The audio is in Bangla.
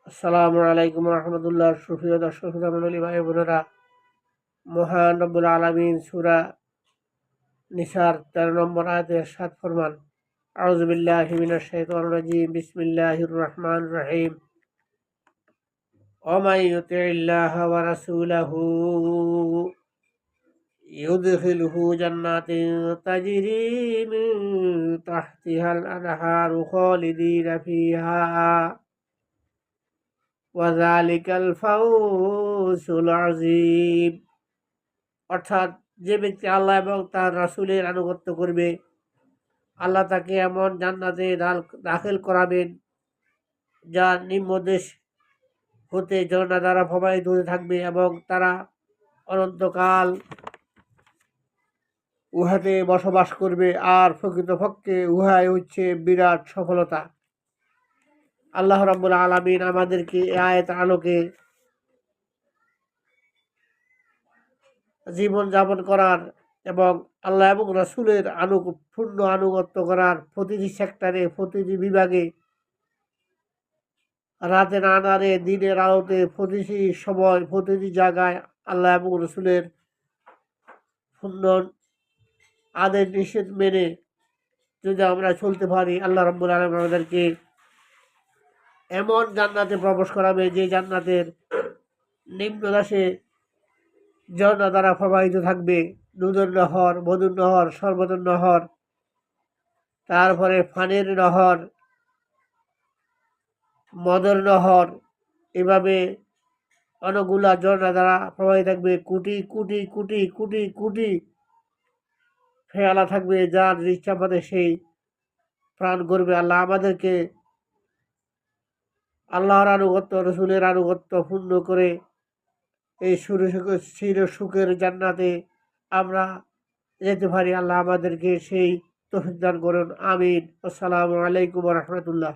আসসালামু আলাইকুম রহমতুল্লাহ। সুপ্রিয় দর্শক মণ্ডলী, ভাই বোনেরা, মহান রব্বুল আলামিন সূরা নিসার 13 নম্বর আয়াতে ইরশাদ ফরমান, আউযু বিল্লাহি মিনাশ শাইতানির রাজীম, বিসমিল্লাহির রহমানির রহিম, ওয়া মান ইউতিইল্লাহা ওয়া রাসূলাহু ইউদখিলহু জান্নাতিন তাজরি মিন তাহতিহাল আনহারু খালিদিনা ফিহা ওয়াযালিকাল ফাওজুল আযীম। অর্থাৎ, যে ব্যক্তি আল্লাহ এবং তার রাসূলের আনুগত্য করবে, আল্লাহ তাকে এমন জান্নাতে দাখিল করাবেন যার নিম্নদেশ হতে ঝর্ণা দ্বারা প্রবাহিত হতে থাকবে এবং তারা অনন্তকাল উহাতে বসবাস করবে। আর প্রকৃতপক্ষে উহাই হচ্ছে বিরাট সফলতা। আল্লাহ রাব্বুল আলামিন আমাদেরকে এই আয়াতের আলোকে জীবন যাপন করার এবং আল্লাহ এবং রাসূলের পূর্ণ আনুগত্য করার, প্রতিটি সেক্টরে, প্রতিটি বিভাগে, রাতের আঁধারে, দিনের আলোতে, প্রতিটি সময়, প্রতিটি জায়গায় আল্লাহ এবং রাসূলের পূর্ণ আদেশ নিষেধ মেনে যদি আমরা চলতে পারি, আল্লাহ রাব্বুল আলামিন আমাদেরকে এমন জান্নাতে প্রবেশ করাবে যে জান্নাতের নিম্নদাসে ঝর্ণা দ্বারা প্রবাহিত থাকবে দুধের নহর, মধুর নহর, শরবতের নহর, তারপরে পানির নহর, মদের নহর, এভাবে অনেকগুলা ঝর্ণা দ্বারা প্রবাহিত থাকবে। কোটি কোটি কোটি কোটি কোটি ফেয়ালা থাকবে, যার ইচ্ছা মতে সেই প্রাণ করবে। আল্লাহ আমাদেরকে আল্লাহর আনুগত্য, রসুলের আনুগত্য পূর্ণ করে এই চির সুখের জান্নাতে আমরা যেতে পারি। আল্লাহ আমাদেরকে সেই তৌফিক দান করুন। আমিন। আসসালামু আলাইকুম ওয়া রাহমাতুল্লাহ।